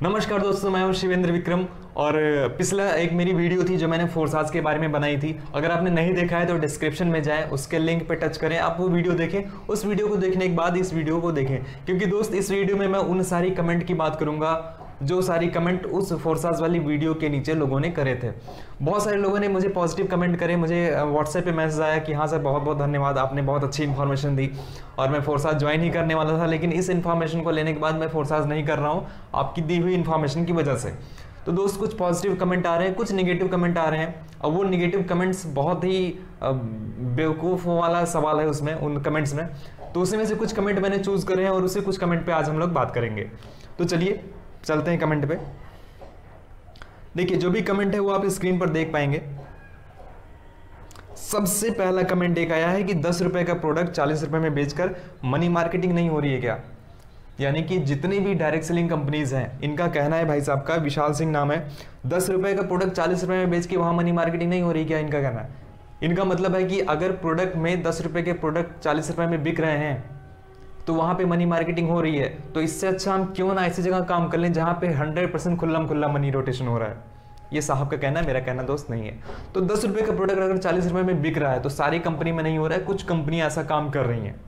नमस्कार दोस्तों, मैं हूं शिवेंद्र विक्रम। और पिछला एक मेरी वीडियो थी जो मैंने फोर्साज के बारे में बनाई थी। अगर आपने नहीं देखा है तो डिस्क्रिप्शन में जाएं, उसके लिंक पे टच करें, आप वो वीडियो देखें। उस वीडियो को देखने के बाद इस वीडियो को देखें, क्योंकि दोस्त इस वीडियो में मैं उन सारी कमेंट की बात करूंगा जो सारी कमेंट उस फोर्साज वाली वीडियो के नीचे लोगों ने करे थे। बहुत सारे लोगों ने मुझे पॉजिटिव कमेंट करे, मुझे व्हाट्सएप पे मैसेज आया कि हाँ सर बहुत बहुत धन्यवाद, आपने बहुत अच्छी इन्फॉर्मेशन दी और मैं फोर्साज ज्वाइन ही करने वाला था, लेकिन इस इन्फॉर्मेशन को लेने के बाद मैं फोर्साज नहीं कर रहा हूँ आपकी दी हुई इन्फॉर्मेशन की वजह से। तो दोस्त कुछ पॉजिटिव कमेंट आ रहे हैं, कुछ निगेटिव कमेंट आ रहे हैं, और वो निगेटिव कमेंट्स बहुत ही बेवकूफ़ वाला सवाल है उसमें, उन कमेंट्स में। तो उसी में से कुछ कमेंट मैंने चूज करे हैं और उसी कुछ कमेंट पे आज हम लोग बात करेंगे। तो चलिए चलते हैं कमेंट पे। देखिए जो भी कमेंट है वो आप स्क्रीन पर देख पाएंगे। सबसे पहला कमेंट एक आया है कि 10 रुपए का प्रोडक्ट 40 रुपए में बेचकर मनी मार्केटिंग नहीं हो रही है क्या? यानी कि जितनी भी डायरेक्ट सेलिंग कंपनीज हैं, इनका कहना है, भाई साहब का विशाल सिंह नाम है, 10 रुपए का प्रोडक्ट 40 रुपए में बेच के वहां मनी मार्केटिंग नहीं हो रही क्या? इनका कहना है। इनका मतलब है कि अगर प्रोडक्ट में 10 रुपए के प्रोडक्ट 40 रुपए में बिक रहे हैं तो वहां पे मनी मार्केटिंग हो रही है। तो इससे अच्छा हम क्यों ना ऐसी जगह काम कर लें जहां पे 100% खुल्ला मनी रोटेशन हो रहा है। ये साहब का कहना है, मेरा कहना दोस्त नहीं है। तो 10 रुपए का प्रोडक्ट अगर 40 रुपए में बिक रहा है तो सारी कंपनी में नहीं हो रहा है, कुछ कंपनी ऐसा काम कर रही हैं।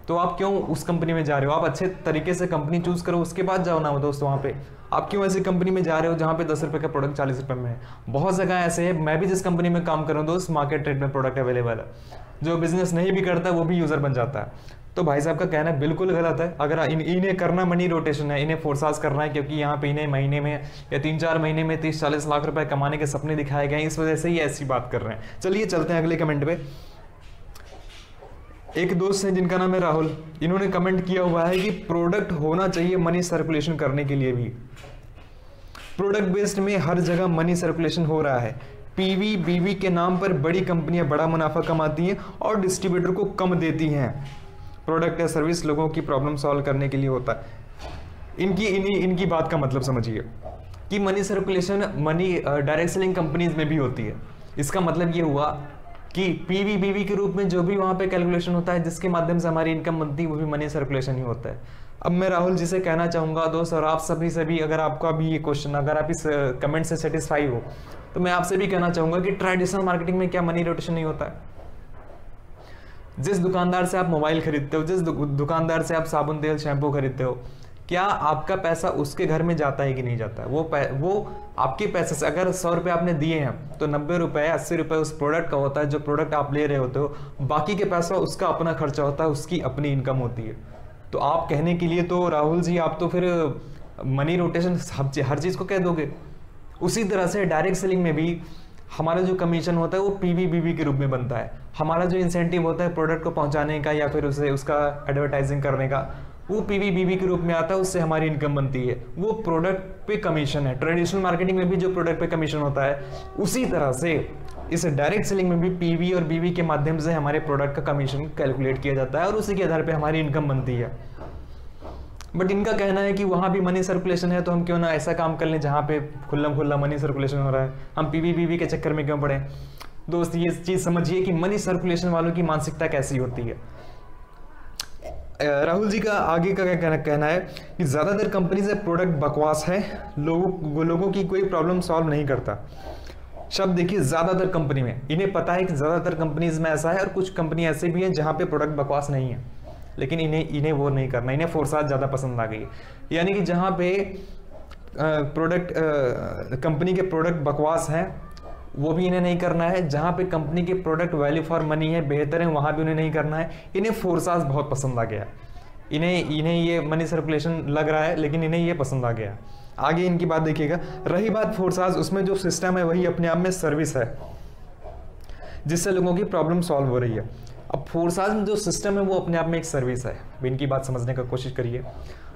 तो आप क्यों उस कंपनी में जा रहे हो? आप अच्छे तरीके से कंपनी चूज करो, उसके बाद जाओ ना दोस्त वहाँ पे। आप क्यों ऐसी कंपनी में जा रहे हो जहाँ पे 10 रुपए का प्रोडक्ट 40 रुपए में है? बहुत जगह ऐसे है, मैं भी जिस कंपनी में काम कर रहा हूँ दोस्त, मार्केट रेट में प्रोडक्ट अवेलेबल है। जो बिजनेस नहीं भी करता वो भी यूजर बन जाता है। तो भाई साहब का कहना बिल्कुल गलत है। अगर इन्हें करना मनी रोटेशन है, इन्हें फोर्साज करना है, क्योंकि यहाँ पे इन्हें महीने में या 3-4 महीने में 30-40 लाख रुपए कमाने के सपने दिखाए गए हैं, इस वजह से ही ऐसी बात कर रहे हैं। चलिए चलते हैं अगले कमेंट पे। एक दोस्त है जिनका नाम है राहुल, इन्होंने कमेंट किया हुआ है कि प्रोडक्ट होना चाहिए मनी सर्कुलेशन करने के लिए भी। प्रोडक्ट बेस्ड में हर जगह मनी सर्कुलेशन हो रहा है। पीवी बीवी के नाम पर बड़ी कंपनियां बड़ा मुनाफा कमाती हैं और डिस्ट्रीब्यूटर को कम देती हैं। प्रोडक्ट या सर्विस लोगों की प्रॉब्लम सॉल्व करने के लिए होता है। इनकी बात का मतलब समझिए कि money circulation money direct selling companies में भी होती है। इसका मतलब ये हुआ कि पीवी बीवी के रूप में जो भी वहां पे कैलकुलेशन होता है, जिसके माध्यम से हमारी इनकम बनती है, वो भी मनी सर्कुलेशन ही होता है। अब मैं राहुल जी से कहना चाहूंगा दोस्त, और आप सभी अगर आपका भी ये क्वेश्चन, अगर आप इस कमेंट से सेटिस्फाई हो, तो मैं आपसे भी कहना चाहूंगा कि ट्रेडिशनल मार्केटिंग में क्या मनी रोटेशन नहीं होता है? जिस दुकानदार से आप मोबाइल खरीदते हो, जिस दुकानदार से आप साबुन तेल शैम्पू खरीदते हो, क्या आपका पैसा उसके घर में जाता है कि नहीं जाता है? वो आपके पैसे से, अगर 100 रुपये आपने दिए हैं तो 90 रुपये 80 रुपये उस प्रोडक्ट का होता है जो प्रोडक्ट आप ले रहे होते हो। बाकी के पैसा उसका अपना खर्चा होता है, उसकी अपनी इनकम होती है। तो आप कहने के लिए तो राहुल जी आप तो फिर मनी रोटेशन हर चीज़ को कह दोगे। उसी तरह से डायरेक्ट सेलिंग में भी हमारा जो कमीशन होता है वो पीवी बीवी के रूप में बनता है। हमारा जो इंसेंटिव होता है प्रोडक्ट को पहुंचाने का या फिर उसका एडवर्टाइजिंग करने का, वो पीवी बीवी के रूप में आता है, उससे हमारी इनकम बनती है। वो प्रोडक्ट पे कमीशन है। ट्रेडिशनल मार्केटिंग में भी जो प्रोडक्ट पे कमीशन होता है, उसी तरह से इस डायरेक्ट सेलिंग में भी पीवी और बीवी के माध्यम से हमारे प्रोडक्ट का कमीशन कैलकुलेट किया जाता है और उसी के आधार पर हमारी इनकम बनती है। बट इनका कहना है कि वहां भी मनी सर्कुलेशन है, तो हम क्यों ना ऐसा काम कर लें जहां पे खुल्ला मनी सर्कुलेशन हो रहा है, हम पीवी बीवी के चक्कर में क्यों पड़े? दोस्त ये चीज समझिए कि मनी सर्कुलेशन वालों की मानसिकता कैसी होती है। राहुल जी का आगे का क्या कहना है कि ज्यादातर कंपनी से प्रोडक्ट बकवास है, लोगों की कोई प्रॉब्लम सॉल्व नहीं करता। शब्द देखिए, ज्यादातर कंपनी में, इन्हें पता है कि ज्यादातर कंपनीज में ऐसा है और कुछ कंपनी ऐसे भी हैं जहां पे प्रोडक्ट बकवास नहीं है, लेकिन इन्हें वो नहीं करना, इन्हें फोर्साज ज़्यादा पसंद आ गई। यानी कि जहाँ पे कंपनी के प्रोडक्ट बकवास हैं वो भी इन्हें नहीं करना है, जहाँ पे कंपनी के प्रोडक्ट वैल्यू फॉर मनी है, बेहतर है, वहाँ भी उन्हें नहीं करना है। इन्हें फोर्साज बहुत पसंद आ गया। इन्हें ये मनी सर्कुलेशन लग रहा है, लेकिन इन्हें ये पसंद आ गया। आगे इनकी बात देखिएगा। रही बात फोर्साज, उसमें जो सिस्टम है वही अपने आप में सर्विस है जिससे लोगों की प्रॉब्लम सॉल्व हो रही है। अब फोर्साज में जो सिस्टम है वो अपने आप में एक सर्विस है। इनकी बात समझने का कोशिश करिए।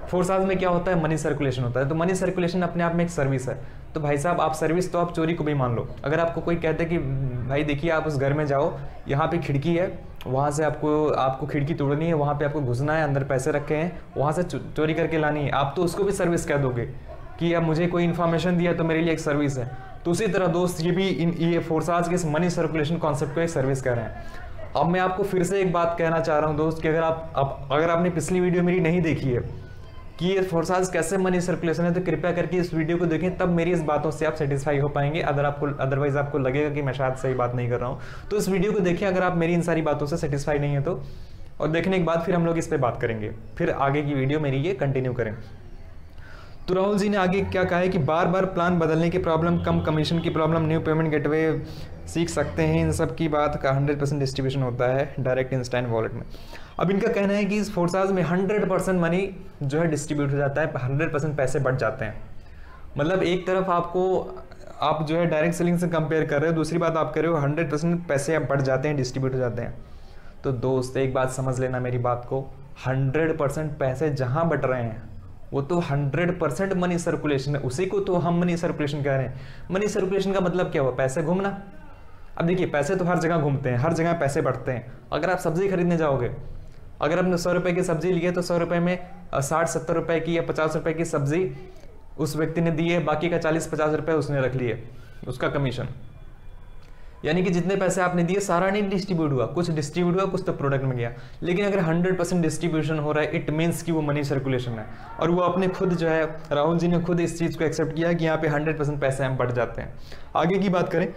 फोर्साज में क्या होता है? मनी सर्कुलेशन होता है। तो मनी सर्कुलेशन अपने आप में एक सर्विस है। तो भाई साहब आप सर्विस, तो आप चोरी को भी मान लो। अगर आपको कोई कहते कि भाई देखिए आप उस घर में जाओ, यहाँ पे खिड़की है, वहाँ से आपको खिड़की तोड़नी है, वहाँ पे आपको घुसना है, अंदर पैसे रखे हैं, वहाँ से चोरी करके लानी है, आप तो उसको भी सर्विस कह दोगे कि अब मुझे कोई इन्फॉर्मेशन दिया तो मेरे लिए एक सर्विस है। तो उसी तरह दोस्त ये फोर्साज के इस मनी सर्कुलेशन कॉन्सेप्ट को एक सर्विस कह रहे हैं। अब मैं आपको फिर से एक बात कहना चाह रहा हूं दोस्त कि अगर आपने पिछली वीडियो मेरी नहीं देखी है कि ये फोर्साज कैसे मनी सर्कुलेशन है, तो कृपया करके इस वीडियो को देखें, तब मेरी इस बातों से आप सेटिस्फाई हो पाएंगे। अदरवाइज आपको लगेगा कि मैं शायद सही बात नहीं कर रहा हूँ। तो इस वीडियो को देखें अगर आप मेरी इन सारी बातों से सेटिस्फाई नहीं है तो, और देखने के बाद फिर हम लोग इस पर बात करेंगे, फिर आगे की वीडियो मेरी ये कंटिन्यू करें। तो राहुल जी ने आगे क्या कहा है कि बार बार प्लान बदलने की प्रॉब्लम, कम कमीशन की प्रॉब्लम, न्यू पेमेंट गेटवे सीख सकते हैं, इन सब की बात का 100% डिस्ट्रीब्यूशन होता है डायरेक्ट इंस्टेंट वॉलेट में। अब इनका कहना है कि इस फोर्साज में 100% मनी जो है डिस्ट्रीब्यूट हो जाता है, 100% पैसे बढ़ जाते हैं। मतलब एक तरफ आप जो है डायरेक्ट सेलिंग से कंपेयर कर रहे हो, दूसरी बात आप कर रहे हो 100% पैसे बढ़ जाते हैं, डिस्ट्रीब्यूट हो जाते हैं। तो दोस्त एक बात समझ लेना मेरी बात को, 100% पैसे जहाँ बढ़ रहे हैं वो तो 100% मनी सर्कुलेशन है, उसी को तो हम मनी सर्कुलेशन कह रहे हैं। मनी सर्कुलेशन का मतलब क्या हुआ? पैसे घूमना। अब देखिए पैसे तो हर जगह घूमते हैं, हर जगह पैसे बढ़ते हैं। अगर आप सब्जी खरीदने जाओगे, अगर आपने 100 रुपए की सब्जी ली है तो 100 रुपए में 60-70 रुपए की या 50 रुपए की सब्जी उस व्यक्ति ने दी है, बाकी का 40-50 रुपए उसने रख लिए, उसका कमीशन। यानी कि जितने पैसे आपने दिए सारा नहीं डिस्ट्रीब्यूट हुआ, कुछ डिस्ट्रीब्यूट हुआ, कुछ तो प्रोडक्ट में गया। लेकिन अगर 100% डिस्ट्रीब्यूशन हो रहा है, इट मीन्स कि वो मनी सर्कुलेशन है। और वो अपने खुद जो है, राहुल जी ने खुद इस चीज़ को एक्सेप्ट किया कि यहाँ पे 100% पैसे हम बढ़ जाते हैं। आगे की बात करें,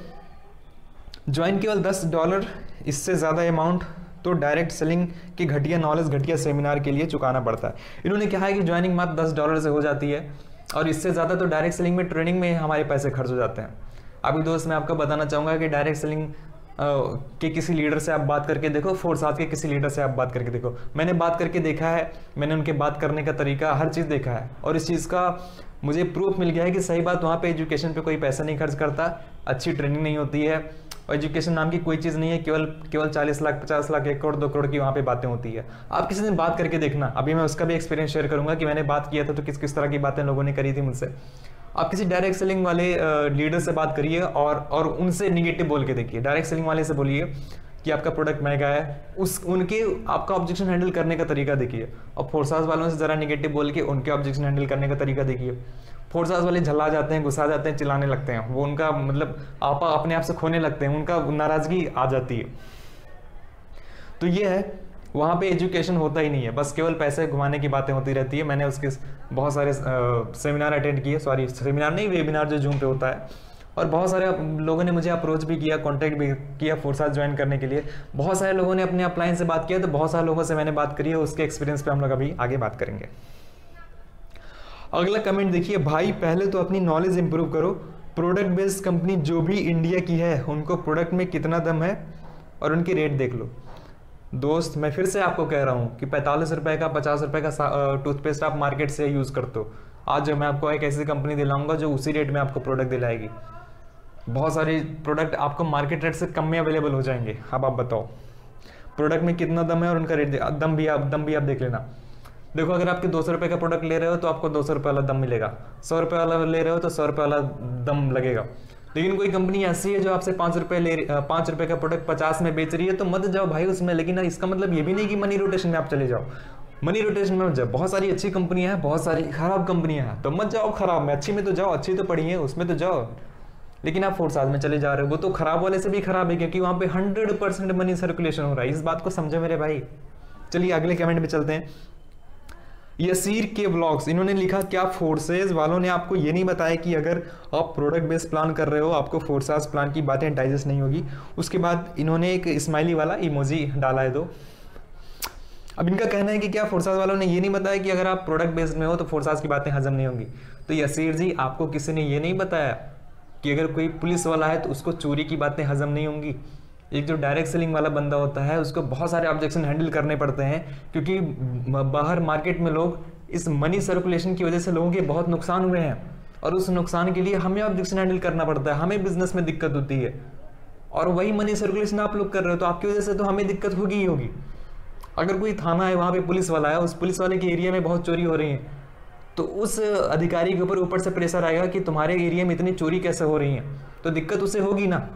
ज्वाइन केवल $10, इससे ज़्यादा अमाउंट तो डायरेक्ट सेलिंग की घटिया नॉलेज, घटिया सेमिनार के लिए चुकाना पड़ता है। इन्होंने कहा है कि ज्वाइनिंग मात्र $10 से हो जाती है, और इससे ज़्यादा तो डायरेक्ट सेलिंग में, ट्रेनिंग में हमारे पैसे खर्च हो जाते हैं। अभी दोस्त मैं आपको बताना चाहूँगा कि डायरेक्ट सेलिंग के किसी लीडर से आप बात करके देखो, फोर्साज के किसी लीडर से आप बात करके देखो। मैंने बात करके देखा है, मैंने उनके बात करने का तरीका, हर चीज़ देखा है, और इस चीज़ का मुझे प्रूफ मिल गया है कि सही बात, वहाँ पे एजुकेशन पे कोई पैसा नहीं खर्च करता, अच्छी ट्रेनिंग नहीं होती है, और एजुकेशन नाम की कोई चीज़ नहीं है। केवल 40 लाख, 50 लाख, 1 करोड़, 2 करोड़ की वहाँ पे बातें होती है। आप किसी दिन बात करके देखना, अभी मैं उसका भी एक्सपीरियंस शेयर करूँगा कि मैंने बात किया था तो किस किस तरह की बातें लोगों ने करी थी मुझसे। आप किसी डायरेक्ट सेलिंग वाले लीडर से बात करिए और उनसे निगेटिव बोल के देखिए। डायरेक्ट सेलिंग वाले से बोलिए कि आपका प्रोडक्ट महंगा है, उनके आपका ऑब्जेक्शन हैंडल करने का तरीका देखिए, और फोर्साज वालों से ज़रा निगेटिव बोल के उनके ऑब्जेक्शन हैंडल करने का तरीका देखिए। फोर्साज वाले झल्ला जाते हैं, गुस्सा जाते हैं, चिल्लाने लगते हैं, वो उनका मतलब आपा अपने आप से खोने लगते हैं, उनका नाराज़गी आ जाती है। तो ये है, वहाँ पे एजुकेशन होता ही नहीं है, बस केवल पैसे घुमाने की बातें होती रहती है। मैंने उसके बहुत सारे सेमिनार अटेंड किए, सॉरी सेमिनार नहीं, वेबिनार जो जूम पे होता है, और बहुत सारे लोगों ने मुझे अप्रोच भी किया, कांटेक्ट भी किया फोर्साज ज्वाइन करने के लिए। बहुत सारे लोगों ने अपने अपलाइन से बात किया, तो बहुत सारे लोगों से मैंने बात करी है, उसके एक्सपीरियंस पे हम लोग अभी आगे बात करेंगे। अगला कमेंट देखिए, भाई पहले तो अपनी नॉलेज इंप्रूव करो, प्रोडक्ट बेस्ड कंपनी जो भी इंडिया की है उनको प्रोडक्ट में कितना दम है और उनकी रेट देख लो। दोस्त मैं फिर से आपको कह रहा हूँ कि 45 रुपए का, 50 रुपए का टूथपेस्ट आप मार्केट से यूज़ करते हो, आज मैं आपको एक ऐसी कंपनी दिलाऊंगा जो उसी रेट में आपको प्रोडक्ट दिलाएगी। बहुत सारे प्रोडक्ट आपको मार्केट रेट से कम में अवेलेबल हो जाएंगे। अब आप बताओ प्रोडक्ट में कितना दम है और उनका रेट, दम भी आप देख लेना। देखो अगर आपके 200 रुपये का प्रोडक्ट ले रहे हो तो आपको 200 रुपये वाला दम मिलेगा, 100 रुपये वाला ले रहे हो तो 100 रुपये वाला दम लगेगा। लेकिन कोई कंपनी ऐसी है जो आपसे 5 रुपये का प्रोडक्ट 50 में बेच रही है, तो मत जाओ भाई उसमें। लेकिन इसका मतलब ये भी नहीं कि मनी रोटेशन में आप चले जाओ, मनी रोटेशन में मत जाओ। बहुत सारी अच्छी कंपनियां हैं, बहुत सारी खराब कंपनियां हैं, तो मत जाओ खराब में, अच्छी में तो जाओ, अच्छी तो पड़ी है उसमें तो जाओ। लेकिन आप फोर्साज में चले जा रहे हो, वो तो खराब वाले से भी खराब है, क्योंकि वहां पे 100% मनी सर्कुलेशन हो रहा है। इस बात को समझो मेरे भाई। चलिए अगले कमेंट में चलते हैं। यसीर के व्लॉग्स, इन्होंने लिखा, क्या फोर्सेज वालों ने आपको ये नहीं बताया कि अगर आप प्रोडक्ट बेस्ड प्लान कर रहे हो आपको फोर्साज प्लान की बातें डाइजेस्ट नहीं होगी। उसके बाद इन्होंने एक स्माइली वाला इमोजी डाला है दो। अब इनका कहना है कि क्या फोर्साज वालों ने ये नहीं बताया कि अगर आप प्रोडक्ट बेस्ड में हो तो फोर्साज की बातें हजम नहीं होंगी। तो यसीर जी आपको किसी ने ये नहीं बताया कि अगर कोई पुलिस वाला है तो उसको चोरी की बातें हजम नहीं होंगी। एक जो डायरेक्ट सेलिंग वाला बंदा होता है उसको बहुत सारे ऑब्जेक्शन हैंडल करने पड़ते हैं, क्योंकि बाहर मार्केट में लोग इस मनी सर्कुलेशन की वजह से लोगों के बहुत नुकसान हुए हैं, और उस नुकसान के लिए हमें ऑब्जेक्शन हैंडल करना पड़ता है, हमें बिजनेस में दिक्कत होती है। और वही मनी सर्कुलेशन आप लोग कर रहे हो तो आपकी वजह से तो हमें दिक्कत होगी ही होगी। अगर कोई थाना है वहाँ पे पुलिस वाला है, उस पुलिस वाले के एरिया में बहुत चोरी हो रही है, तो उस अधिकारी के ऊपर से प्रेशर आएगा कि तुम्हारे एरिया में इतनी चोरी कैसे हो रही है, तो दिक्कत उसे होगी ना।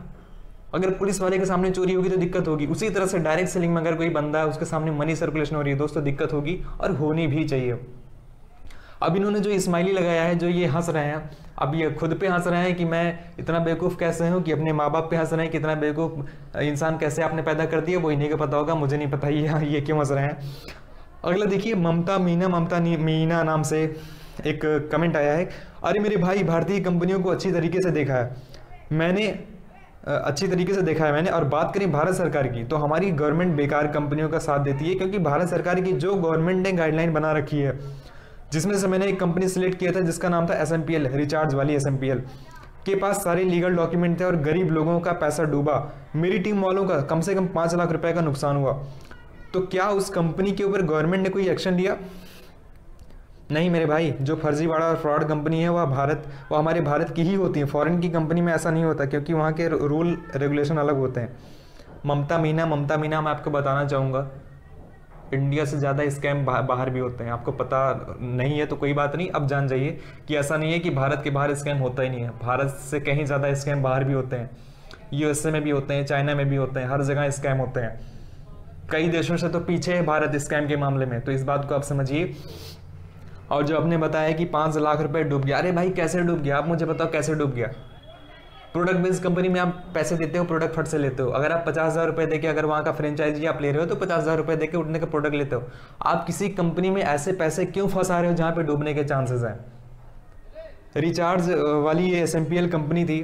अगर पुलिस वाले के सामने चोरी होगी तो दिक्कत होगी। उसी तरह से डायरेक्ट सेलिंग में अगर कोई बंदा है उसके सामने मनी सर्कुलेशन हो रही है दोस्तों, दिक्कत होगी और होनी भी चाहिए। अब इन्होंने जो स्माइली लगाया है, जो ये हंस रहे हैं, अब ये खुद पे हंस रहे हैं कि मैं इतना बेवकूफ़ कैसे हूँ, कि अपने माँ बाप पे हंस रहे हैं कि इतना बेवकूफ़ इंसान कैसे आपने पैदा कर दिया, वो इन्हीं को पता होगा, मुझे नहीं पता ये क्यों हंस रहे हैं। अगला देखिए, ममता मीना नाम से एक कमेंट आया है। अरे मेरे भाई, भारतीय कंपनियों को अच्छी तरीके से देखा है मैंने, और बात करें भारत सरकार की, तो हमारी गवर्नमेंट बेकार कंपनियों का साथ देती है, क्योंकि भारत सरकार की जो गवर्नमेंट ने गाइडलाइन बना रखी है, जिसमें से मैंने एक कंपनी सिलेक्ट किया था जिसका नाम था SMPL, रिचार्ज वाली SMPL के पास सारे लीगल डॉक्यूमेंट थे और गरीब लोगों का पैसा डूबा। मेरी टीम वालों का कम से कम 5 लाख रुपए का नुकसान हुआ। तो क्या उस कंपनी के ऊपर गवर्नमेंट ने कोई एक्शन लिया? नहीं मेरे भाई, जो फर्जीवाड़ा और फ्रॉड कंपनी है वो हमारे भारत की ही होती है। फॉरेन की कंपनी में ऐसा नहीं होता, क्योंकि वहाँ के रूल रेगुलेशन अलग होते हैं। ममता मीना मैं आपको बताना चाहूँगा, इंडिया से ज़्यादा स्कैम बाहर भी होते हैं। आपको पता नहीं है तो कोई बात नहीं, अब जान जाइए कि ऐसा नहीं है कि भारत के बाहर स्कैम होता ही नहीं है। भारत से कहीं ज़्यादा स्कैम बाहर भी होते हैं, USA में भी होते हैं, चाइना में भी होते हैं, हर जगह स्कैम होते हैं। कई देशों से तो पीछे है भारत स्कैम के मामले में, तो इस बात को आप समझिए। और जो आपने बताया कि 5 लाख रुपए डूब गया, अरे भाई कैसे डूब गया? आप मुझे बताओ कैसे डूब गया? प्रोडक्ट बेस्ड कंपनी में आप पैसे देते हो, प्रोडक्ट फट से लेते हो। अगर आप 50,000 रुपए देके, अगर वहाँ का फ्रेंचाइजी आप ले रहे हो तो 50,000 रुपए देके उठने का प्रोडक्ट लेते हो। आप किसी कंपनी में ऐसे पैसे क्यों फंसा रहे हो जहाँ पे डूबने के चांसेस हैं? रिचार्ज वाली ये SMPL कंपनी थी,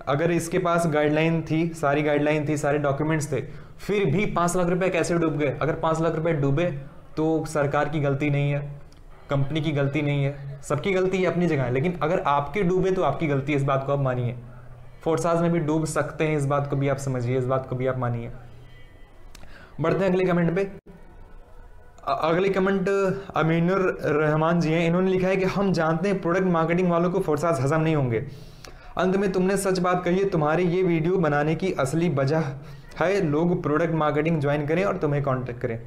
अगर इसके पास गाइडलाइन थी, सारी गाइडलाइन थी, सारे डॉक्यूमेंट्स थे, फिर भी 5 लाख रुपए कैसे डूब गए? अगर 5 लाख रुपए डूबे तो सरकार की गलती नहीं है, कंपनी की गलती नहीं है, सबकी गलती है अपनी जगह है। लेकिन अगर आपके डूबे तो आपकी गलती है, इस बात को आप मानिए। फोर्साज में भी डूब सकते हैं, इस बात को भी आप समझिए, इस बात को भी आप मानिए। बढ़ते हैं अगले कमेंट पे। अगले कमेंट अमीनुर रहमान जी हैं। इन्होंने लिखा है कि हम जानते हैं प्रोडक्ट मार्केटिंग वालों को फोर्साज हजम नहीं होंगे। अंत में तुमने सच बात कही है। तुम्हारे ये वीडियो बनाने की असली वजह है लोग प्रोडक्ट मार्केटिंग ज्वाइन करें और तुम्हें कॉन्टेक्ट करें।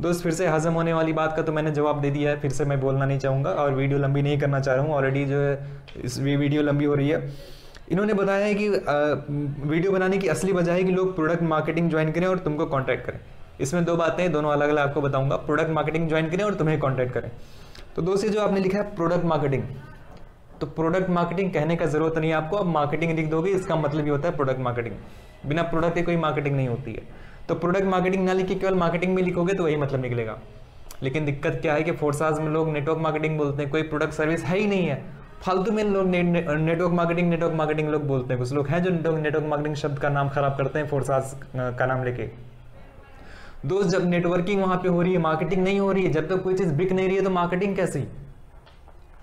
दोस्त, फिर से हजम होने वाली बात का तो मैंने जवाब दे दिया है, फिर से मैं बोलना नहीं चाहूँगा और वीडियो लंबी नहीं करना चाह रहा हूँ। ऑलरेडी जो है इस वीडियो लंबी हो रही है। इन्होंने बताया है कि वीडियो बनाने की असली वजह है कि लोग प्रोडक्ट मार्केटिंग ज्वाइन करें और तुमको कांटेक्ट करें। इसमें दो बातें हैं, दोनों अलग अलग आपको बताऊंगा। प्रोडक्ट मार्केटिंग ज्वाइन करें और तुम्हें कांटेक्ट करें। तो दोस्त, ये जो आपने लिखा है प्रोडक्ट मार्केटिंग, तो प्रोडक्ट मार्केटिंग कहने का जरूरत नहीं है आपको। अब मार्केटिंग लिख दोगे, इसका मतलब ये होता है प्रोडक्ट मार्केटिंग। बिना प्रोडक्ट के कोई मार्केटिंग नहीं होती है। तो प्रोडक्ट मार्केटिंग ना लिखी केवल मार्केटिंग में लिखोगे तो वही मतलब निकलेगा। लेकिन दिक्कत क्या है कि फोर्साज में लोग नेटवर्क मार्केटिंग बोलते हैं, कोई प्रोडक्ट सर्विस है ही नहीं है। फालतू में लोग नेटवर्क मार्केटिंग लोग बोलते हैं। कुछ लोग हैं जो नेटवर्क मार्केटिंग शब्द का नाम खराब करते हैं फोर्साज का नाम लेके। दोस्त, जब नेटवर्किंग वहां पे हो रही है, मार्केटिंग नहीं हो रही है, जब तक कोई चीज बिक नहीं रही है तो मार्केटिंग कैसी?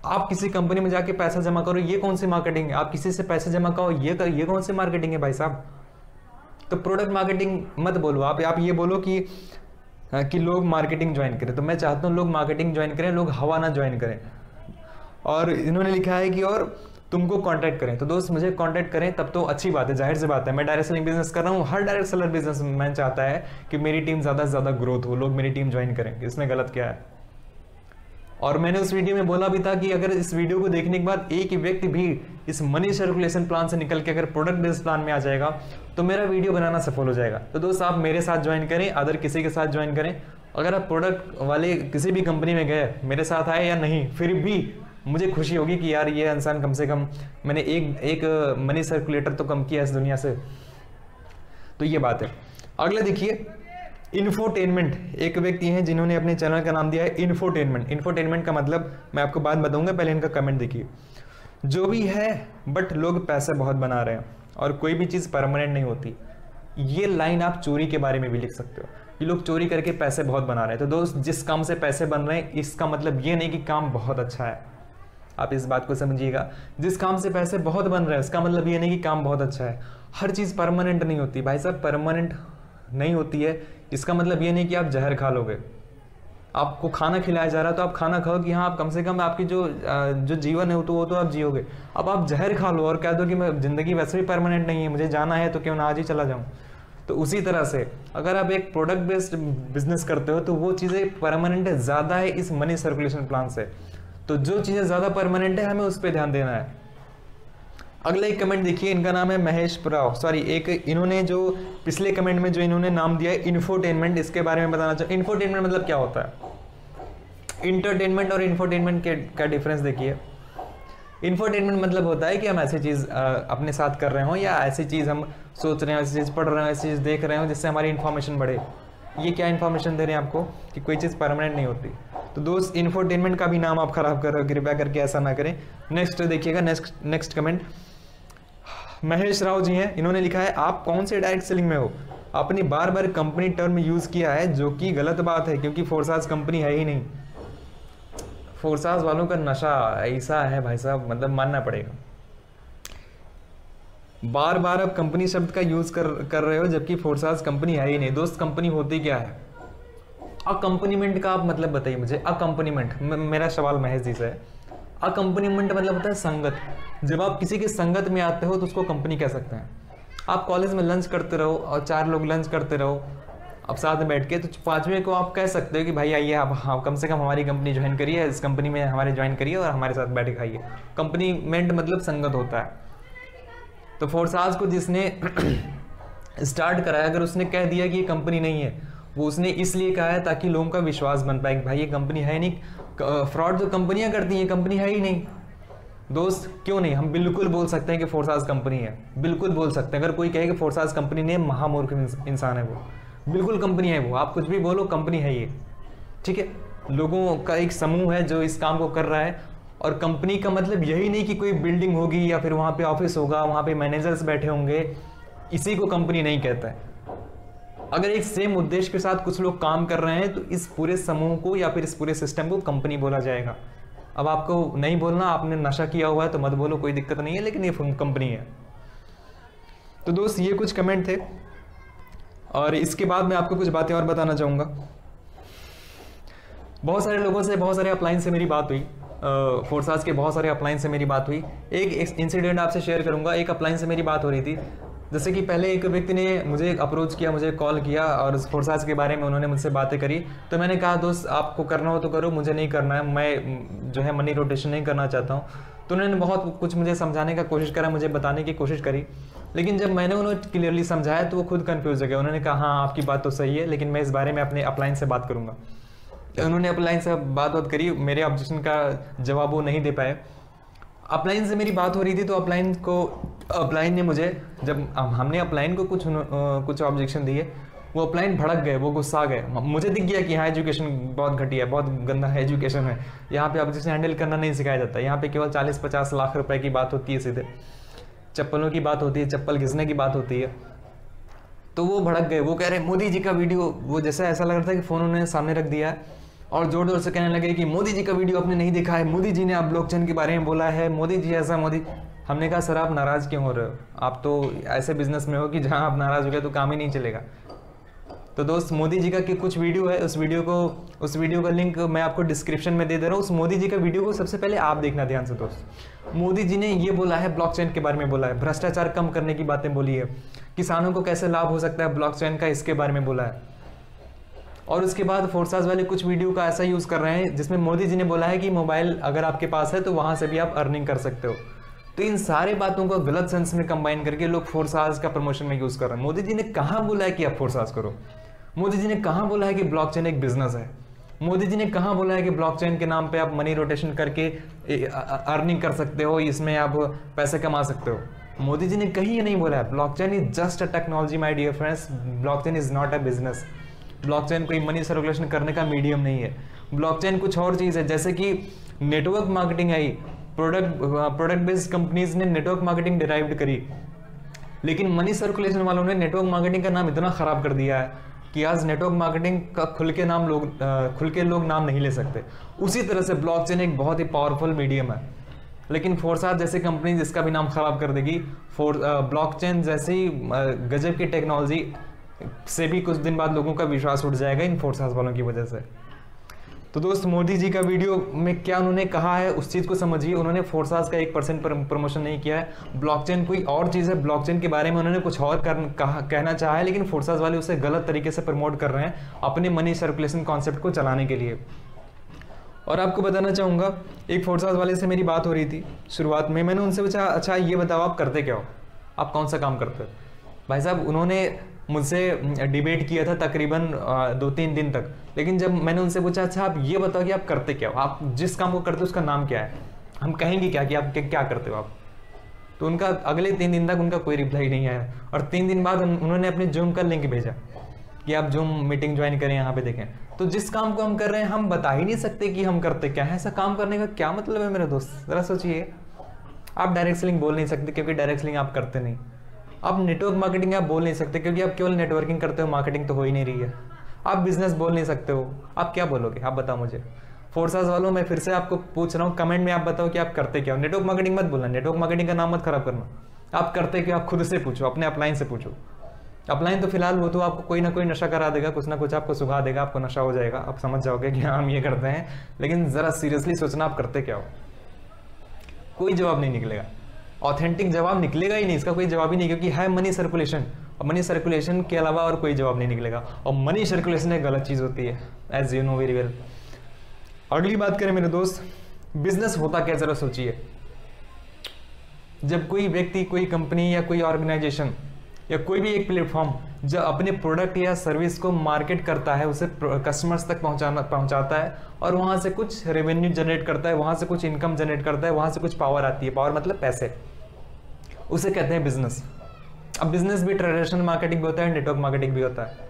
आप किसी कंपनी में जाके पैसा जमा करो, ये कौन सी मार्केटिंग है? आप किसी से पैसे जमा करो, ये कौन सी मार्केटिंग है भाई साहब? तो प्रोडक्ट मार्केटिंग मत बोलो आप ये बोलो कि लोग मार्केटिंग ज्वाइन करें। तो मैं चाहता हूं लोग मार्केटिंग ज्वाइन करें, लोग हवा ना ज्वाइन करें। और इन्होंने लिखा है कि और तुमको कांटेक्ट करें। तो दोस्त, मुझे कांटेक्ट करें तब तो अच्छी बात है, जाहिर सी बात है। मैं डायरेक्ट सेलिंग बिजनेस कर रहा हूँ, हर डायरेक्ट सेलर बिजनेस मैन चाहता है कि मेरी टीम ज़्यादा से ज़्यादा ग्रोथ हो, लोग मेरी टीम ज्वाइन करें। इसमें गलत क्या है? और मैंने उस वीडियो में बोला भी था कि अगर इस वीडियो को देखने के बाद एक व्यक्ति भी इस मनी सर्कुलेशन प्लान से निकल के अगर प्रोडक्ट बेस्ड प्लान में आ जाएगा तो मेरा वीडियो बनाना सफल हो जाएगा। तो दोस्त, आप मेरे साथ ज्वाइन करें, अदर किसी के साथ ज्वाइन करें। अगर आप प्रोडक्ट वाले किसी भी कंपनी में गए, मेरे साथ आए या नहीं, फिर भी मुझे खुशी होगी कि यार ये इंसान कम से कम मैंने एक मनी सर्कुलेटर तो कम किया इस दुनिया से। तो ये बात है। अगला देखिए, इन्फोटेनमेंट। एक व्यक्ति हैं जिन्होंने अपने चैनल का नाम दिया है इन्फोटेनमेंट। इन्फोटेनमेंट का मतलब मैं आपको बात बताऊंगा, पहले इनका कमेंट देखिए। जो भी है बट लोग पैसे बहुत बना रहे हैं और कोई भी चीज़ परमानेंट नहीं होती। ये लाइन आप चोरी के बारे में भी लिख सकते हो, ये लोग चोरी करके पैसे बहुत बना रहे हैं। तो दोस्त, जिस काम से पैसे बन रहे हैं इसका मतलब ये नहीं कि काम बहुत अच्छा है। आप इस बात को समझिएगा, जिस काम से पैसे बहुत बन रहे हैं इसका मतलब ये नहीं कि काम बहुत अच्छा है। हर चीज़ परमानेंट नहीं होती भाई साहब, परमानेंट नहीं होती है। इसका मतलब ये नहीं कि आप जहर खा लोगे। आपको खाना खिलाया जा रहा है तो आप खाना खाओ कि हाँ आप कम से कम आपकी जो जीवन है वो तो आप जियोगे। अब आप जहर खा लो और कह दो कि मैं ज़िंदगी वैसे भी परमानेंट नहीं है, मुझे जाना है तो क्यों ना आज ही चला जाऊँ। तो उसी तरह से अगर आप एक प्रोडक्ट बेस्ड बिजनेस करते हो तो वो चीज़ें परमानेंट ज़्यादा है इस मनी सर्कुलेशन प्लान से। तो जो चीज़ें ज़्यादा परमानेंट है हमें उस पर ध्यान देना है। अगला एक कमेंट देखिए, इनका नाम है महेश प्राव, सॉरी एक इन्होंने जो पिछले कमेंट में जो इन्होंने नाम दिया है इन्फोटेनमेंट, इसके बारे में बताना चाहूँ। इन्फोटेनमेंट मतलब क्या होता है? इंटरटेनमेंट और इन्फोटेनमेंट का डिफरेंस देखिए। इन्फोटेनमेंट मतलब होता है कि हम ऐसी चीज़ अपने साथ कर रहे हो या ऐसी चीज़ हम सोच रहे हो, ऐसी चीज़ पढ़ रहे हो, ऐसी चीज़ देख रहे हो जिससे हमारी इन्फॉर्मेशन बढ़े। ये क्या इन्फॉर्मेशन दे रहे हैं आपको कि कोई चीज़ परमानेंट नहीं होती। तो दोस्त इंफोटेनमेंट का भी नाम आप खराब कर रहे हो, कृपया करके ऐसा ना करें। नेक्स्ट देखिएगा, नेक्स्ट कमेंट महेश राव जी हैं, इन्होंने लिखा है आप कौन से डायरेक्ट सेलिंग में हो? आपने बार बार कंपनी टर्म यूज़ किया है जो कि गलत बात है, क्योंकि फोर्साज कंपनी है ही नहीं। फोर्साज वालों का नशा ऐसा है भाई साहब, मतलब मानना पड़ेगा। बार बार आप कंपनी शब्द का यूज कर रहे हो, जबकि फोर्साज कंपनी है ही नहीं। दोस्त कंपनी होती क्या है? अकम्पनीमेंट का आप मतलब बताइए मुझे। अकम्पनीमेंट, मेरा सवाल महेश जी से है। अकम्पनीमेंट मतलब होता है संगत। जब आप किसी के संगत में आते हो तो उसको कंपनी कह सकते हैं। आप कॉलेज में लंच करते रहो और 4 लोग लंच करते रहो अब साथ में बैठ के, तो 5वें को आप कह सकते हो कि भाई आइए आप, हाँ कम से कम हमारी कंपनी ज्वाइन करिए, इस कंपनी में हमारे ज्वाइन करिए और हमारे साथ बैठ के खाइए। कंपनीमेंट मतलब संगत होता है। तो फोर्साज को जिसने स्टार्ट कराया, अगर उसने कह दिया कि ये कंपनी नहीं है, वो उसने इसलिए कहा है ताकि लोगों का विश्वास बन पाए कि भाई ये कंपनी है नहीं। फ्रॉड जो कंपनियां करती हैं, कंपनी है ही नहीं। दोस्त क्यों नहीं, हम बिल्कुल बोल सकते हैं कि फोर्साज कंपनी है, बिल्कुल बोल सकते हैं। अगर कोई कहे कि फोर्साज कंपनी नहीं है, महामूर्ख इंसान है वो। बिल्कुल कंपनी है वो, आप कुछ भी बोलो, कंपनी है ये, ठीक है। लोगों का एक समूह है जो इस काम को कर रहा है। और कंपनी का मतलब यही नहीं कि कोई बिल्डिंग होगी या फिर वहाँ पे ऑफिस होगा, वहाँ पे मैनेजर्स बैठे होंगे, इसी को कंपनी नहीं कहता है। अगर एक सेम उद्देश्य के साथ कुछ लोग काम कर रहे हैं तो इस पूरे समूह को या फिर इस पूरे सिस्टम को कंपनी बोला जाएगा। अब आपको नहीं बोलना, आपने नशा किया हुआ है तो मत बोलो, कोई दिक्कत नहीं है, लेकिन ये कंपनी है। तो दोस्त ये कुछ कमेंट थे, और इसके बाद मैं आपको कुछ बातें और बताना चाहूँगा। बहुत सारे लोगों से, बहुत सारे अपलाइन से मेरी बात हुई, फोर्साज के बहुत सारे अपलाइन से मेरी बात हुई। एक इंसिडेंट आपसे शेयर करूंगा। एक अपलाइन से मेरी बात हो रही थी, जैसे कि पहले एक व्यक्ति ने मुझे अप्रोच किया, मुझे कॉल किया और फोर्साज के बारे में उन्होंने मुझसे बातें करी। तो मैंने कहा दोस्त आपको करना हो तो करो, मुझे नहीं करना है, मैं जो है मनी रोटेशन नहीं करना चाहता हूँ। तो उन्होंने बहुत कुछ मुझे समझाने का कोशिश करा, मुझे बताने की कोशिश करी, लेकिन जब मैंने उन्हें क्लियरली समझाया तो वो खुद कंफ्यूज हो गए। उन्होंने कहा हाँ आपकी बात तो सही है, लेकिन मैं इस बारे में अपने अपलाइन से बात करूँगा। उन्होंने अपलाइन से बात करी, मेरे ऑब्जेक्शन का जवाब वो नहीं दे पाए। अपलाइन से मेरी बात हो रही थी तो अपलाइन ने मुझे, जब हमने अपलाइन को कुछ ऑब्जेक्शन दिए, वो अपलाइन भड़क गए, वो गुस्सा गए। मुझे दिख गया कि यहाँ एजुकेशन बहुत घटिया है, बहुत गंदा है एजुकेशन है, यहाँ पे ऑब्जेक्शन हैंडल करना नहीं सिखाया जाता, यहाँ पे केवल 40-50 लाख रुपए की बात होती है, सीधे चप्पलों की बात होती है, चप्पल घिसने की बात होती है। तो वो भड़क गए, वो कह रहे मोदी जी का वीडियो, वो जैसे ऐसा लग रहा था कि फ़ोन उन्होंने सामने रख दिया और जोर जोर से कहने लगे कि मोदी जी का वीडियो आपने नहीं देखा है, मोदी जी ने आप ब्लॉकचेन के बारे में बोला है, मोदी जी ऐसा, मोदी। हमने कहा सर आप नाराज़ क्यों हो रहे हो? आप तो ऐसे बिजनेस में हो कि जहां आप नाराज़ हो गए तो काम ही नहीं चलेगा। तो दोस्त मोदी जी का कि कुछ वीडियो है, उस वीडियो का लिंक मैं आपको डिस्क्रिप्शन में दे दे रहा हूँ। उस मोदी जी का वीडियो को सबसे पहले आप देखना ध्यान से दोस्त। मोदी जी ने ये बोला है, ब्लॉकचेन के बारे में बोला है, भ्रष्टाचार कम करने की बातें बोली है, किसानों को कैसे लाभ हो सकता है ब्लॉकचेन का, इसके बारे में बोला है। और उसके बाद फोर्साज वाले कुछ वीडियो का ऐसा यूज़ कर रहे हैं जिसमें मोदी जी ने बोला है कि मोबाइल अगर आपके पास है तो वहाँ से भी आप अर्निंग कर सकते हो। तो इन सारे बातों को गलत सेंस में कंबाइन करके लोग फोर्साज का प्रमोशन में यूज़ कर रहे हैं। मोदी जी ने कहाँ बोला है कि आप फोर्साज करो? मोदी जी ने कहाँ बोला है कि ब्लॉकचेन एक बिजनेस है? मोदी जी ने कहाँ बोला है कि ब्लॉकचेन के नाम पे आप मनी रोटेशन करके अर्निंग कर सकते हो, इसमें आप पैसे कमा सकते हो? मोदी जी ने कहीं नहीं बोला है। Blockchain is just a technology my dear friends, blockchain is not a business. Blockchain कोई मनी सर्कुलेशन करने का मीडियम नहीं है। ब्लॉकचेन कुछ और चीज़ है, जैसे कि network marketing I, product based companies ने नेटवर्क मार्केटिंग डिराइव्ड करी, लेकिन मनी सर्कुलेशन वालों ने नेटवर्क मार्केटिंग का नाम इतना खराब कर दिया है कि आज नेटवर्क मार्केटिंग का खुल के लोग नाम नहीं ले सकते। उसी तरह से ब्लॉकचेन एक बहुत ही पावरफुल मीडियम है, लेकिन फोर्साज जैसी कंपनी जिसका भी नाम खराब कर देगी। ब्लॉकचेन जैसी गजब की टेक्नोलॉजी से भी कुछ दिन बाद लोगों का विश्वास उठ जाएगा इन फोर्साज वालों की वजह से। तो दोस्त मोदी जी का वीडियो में क्या उन्होंने कहा है उस चीज़ को समझिए। उन्होंने फोर्साज का 1% प्रमोशन नहीं किया है। ब्लॉकचेन कोई और चीज़ है, ब्लॉकचेन के बारे में उन्होंने कुछ और कहना चाहा है, लेकिन फोर्साज वाले उसे गलत तरीके से प्रमोट कर रहे हैं अपने मनी सर्कुलेशन कॉन्सेप्ट को चलाने के लिए। और आपको बताना चाहूँगा, एक फोर्साज वाले से मेरी बात हो रही थी शुरुआत में। मैंने उनसे पूछा अच्छा ये बताओ आप करते क्या हो, आप कौन सा काम करते हो? भाई साहब उन्होंने मुझसे डिबेट किया था तकरीबन 2-3 दिन तक, लेकिन जब मैंने उनसे पूछा अच्छा आप ये बताओ कि आप करते क्या हो, आप जिस काम को करते हो उसका नाम क्या है, हम कहेंगे क्या कि आप क्या करते हो आप? तो उनका अगले 3 दिन तक उनका कोई रिप्लाई नहीं आया। और 3 दिन बाद उन्होंने अपने जूम का लिंक भेजा कि आप जूम मीटिंग ज्वाइन करें, यहाँ पे देखें। तो जिस काम को हम कर रहे हैं हम बता ही नहीं सकते कि हम करते क्या है। ऐसा काम करने का क्या मतलब है मेरे दोस्त, जरा सोचिए। आप डायरेक्ट सेलिंग बोल नहीं सकते क्योंकि डायरेक्ट सेलिंग आप करते नहीं। आप नेटवर्क मार्केटिंग आप बोल नहीं सकते क्योंकि आप केवल नेटवर्किंग करते हो, मार्केटिंग तो हो ही नहीं रही है। आप बिजनेस बोल नहीं सकते हो, आप क्या बोलोगे, आप बताओ मुझे। फोर्सास वालों मैं फिर से आपको पूछ रहा हूँ, कमेंट में आप बताओ कि आप करते क्या हो। नेटवर्क मार्केटिंग मत बोलना, नेटवर्क मार्केटिंग का नाम मत खराब करना। आप करते क्या, आप खुद से पूछो, अपने अपलाइन से पूछो। अपलाइन तो फिलहाल वो तो आपको कोई ना कोई नशा करा देगा, कुछ ना कुछ आपको सुखा देगा, आपको नशा हो जाएगा, आप समझ जाओगे कि हम ये करते हैं। लेकिन जरा सीरियसली सोचना आप करते क्या हो। कोई जवाब नहीं निकलेगा, ऑथेंटिक जवाब निकलेगा ही नहीं, इसका कोई जवाब ही नहीं, क्योंकि है मनी सर्कुलेशन, और मनी सर्कुलेशन के अलावा और कोई जवाब नहीं निकलेगा। और मनी सर्कुलेशन एक गलत चीज़ होती है, as you know very well. अगली बात करें मेरे दोस्त, बिजनेस होता क्या, जरा सोचिए। जब कोई व्यक्ति, कोई कंपनी या कोई ऑर्गेनाइजेशन या कोई भी एक प्लेटफॉर्म जब अपने प्रोडक्ट या सर्विस को मार्केट करता है, उसे कस्टमर्स तक पहुंचाता है और वहां से कुछ रेवेन्यू जनरेट करता है, वहां से कुछ इनकम जनरेट करता है, वहां से कुछ पावर आती है, पावर मतलब पैसे, उसे कहते हैं बिजनेस। अब बिजनेस भी ट्रेडिशनल मार्केटिंग भी होता है, नेटवर्क मार्केटिंग भी होता है।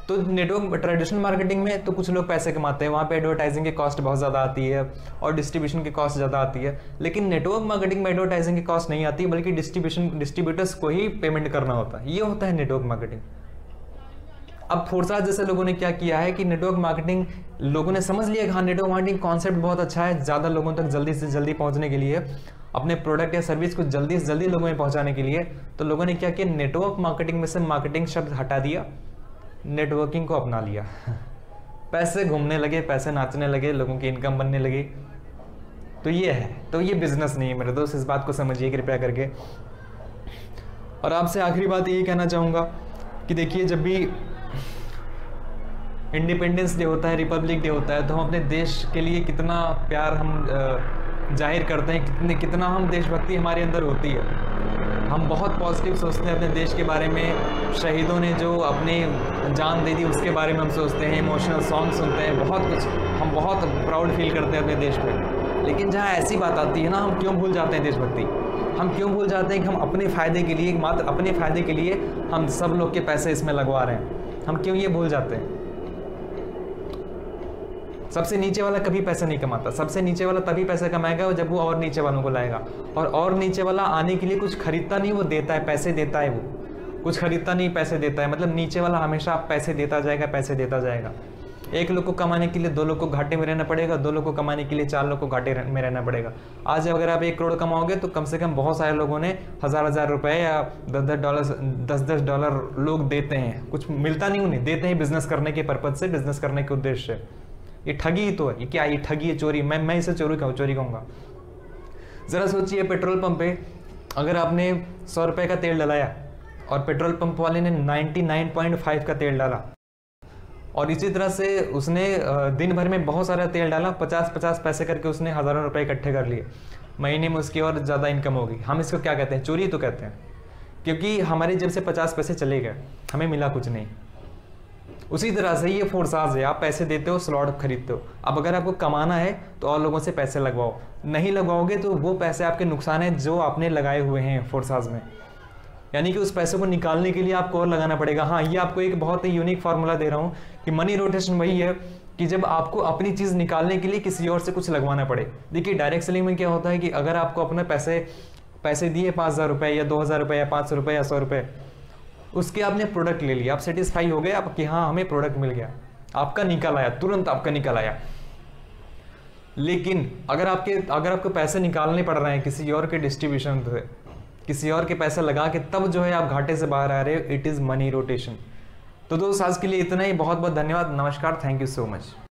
तो नेटवर्क ट्रेडिशनल मार्केटिंग में तो कुछ लोग पैसे कमाते हैं, वहाँ पे एडवर्टाइजिंग की कॉस्ट बहुत ज़्यादा आती है और डिस्ट्रीब्यूशन की कॉस्ट ज़्यादा आती है। लेकिन नेटवर्क मार्केटिंग में एडवर्टाइजिंग की कॉस्ट नहीं आती, बल्कि डिस्ट्रीब्यूटर्स को ही पेमेंट करना होता है। ये होता है नेटवर्क मार्केटिंग। अब फोर्सास जैसे लोगों ने क्या किया है कि नेटवर्क मार्केटिंग लोगों ने समझ लिया कि हाँ नेटवर्क मार्केटिंग कॉन्सेप्ट बहुत अच्छा है, ज़्यादा लोगों तक जल्दी से जल्दी पहुँचने के लिए, अपने प्रोडक्ट या सर्विस को जल्दी से जल्दी लोगों में पहुँचाने के लिए। तो लोगों ने क्या किया, नेटवर्क मार्केटिंग में से मार्केटिंग शब्द हटा दिया, नेटवर्किंग को अपना लिया। पैसे घूमने लगे, पैसे नाचने लगे, लोगों की इनकम बनने लगी। तो ये है, तो ये बिजनेस नहीं है मेरे दोस्त, इस बात को समझिए कृपया करके। और आपसे आखिरी बात यही कहना चाहूँगा कि देखिए, जब भी इंडिपेंडेंस डे होता है, रिपब्लिक डे होता है, तो हम अपने देश के लिए कितना प्यार हम जाहिर करते हैं, कितना हम देशभक्ति हमारे अंदर होती है। हम बहुत पॉजिटिव सोचते हैं अपने देश के बारे में, शहीदों ने जो अपने जान दे दी उसके बारे में हम सोचते हैं, इमोशनल सॉन्ग सुनते हैं, बहुत कुछ हम बहुत प्राउड फील करते हैं अपने देश पे। लेकिन जहाँ ऐसी बात आती है ना, हम क्यों भूल जाते हैं देशभक्ति, हम क्यों भूल जाते हैं कि हम अपने फ़ायदे के लिए, मात्र अपने फ़ायदे के लिए हम सब लोग के पैसे इसमें लगवा रहे हैं। हम क्यों ये भूल जाते हैं। सबसे नीचे वाला कभी पैसा नहीं कमाता, सबसे नीचे वाला तभी पैसा कमाएगा जब वो और नीचे वालों को लाएगा। और नीचे वाला आने के लिए कुछ खरीदता नहीं, वो देता है, पैसे देता है, वो कुछ खरीदता नहीं, पैसे देता है। मतलब नीचे वाला हमेशा पैसे देता जाएगा, पैसे देता जाएगा। एक लोग को कमाने के लिए दो लोग को घाटे में रहना पड़ेगा, दो लोग को कमाने के लिए चार लोग को घाटे में रहना पड़ेगा। आज अगर आप 1 करोड़ कमाओगे तो कम से कम बहुत सारे लोगों ने हज़ार रुपए या $10 लोग देते हैं। कुछ मिलता नहीं उन्हें, देते हैं बिजनेस करने के पर्पज से, बिजनेस करने के उद्देश्य से। ये ठगी ही तो है, ये क्या, ये ठगी है, चोरी। मैं इसे चोरी कहूँगा। ज़रा सोचिए, पेट्रोल पंप पे अगर आपने 100 रुपये का तेल डलाया और पेट्रोल पंप वाले ने 99.5 का तेल डाला, और इसी तरह से उसने दिन भर में बहुत सारा तेल डाला, 50-50 पैसे करके उसने हज़ारों रुपए इकट्ठे कर लिए, महीने में उसकी और ज़्यादा इनकम होगी। हम इसको क्या कहते हैं, चोरी तो कहते हैं, क्योंकि हमारी जेब से 50 पैसे चले गए, हमें मिला कुछ नहीं। उसी तरह से ये फोर्सास है, आप पैसे देते हो, स्लॉट खरीदते हो। अब अगर आपको कमाना है तो और लोगों से पैसे लगवाओ, नहीं लगवाओगे तो वो पैसे आपके नुकसान है जो आपने लगाए हुए हैं फोर्सास में। यानी कि उस पैसे को निकालने के लिए आपको और लगाना पड़ेगा। हाँ, ये आपको एक बहुत ही यूनिक फार्मूला दे रहा हूँ कि मनी रोटेशन वही है कि जब आपको अपनी चीज़ निकालने के लिए किसी और से कुछ लगवाना पड़े। देखिए, डायरेक्ट सेलिंग में क्या होता है कि अगर आपको अपने पैसे दिए 5000 रुपये या 2000 रुपये या 500 रुपये या 100 रुपये, उसके आपने प्रोडक्ट ले लिया, आप सेटिस्फाई हो गए आप कि हाँ हमें प्रोडक्ट मिल गया, आपका निकल आया, तुरंत आपका निकल आया। लेकिन अगर आपको पैसे निकालने पड़ रहे हैं किसी और के डिस्ट्रीब्यूशन से, किसी और के पैसे लगा के, तब जो है आप घाटे से बाहर आ रहे हो। It is money rotation. तो दोस्त आज के लिए इतना ही, बहुत बहुत धन्यवाद, नमस्कार, थैंक यू सो मच।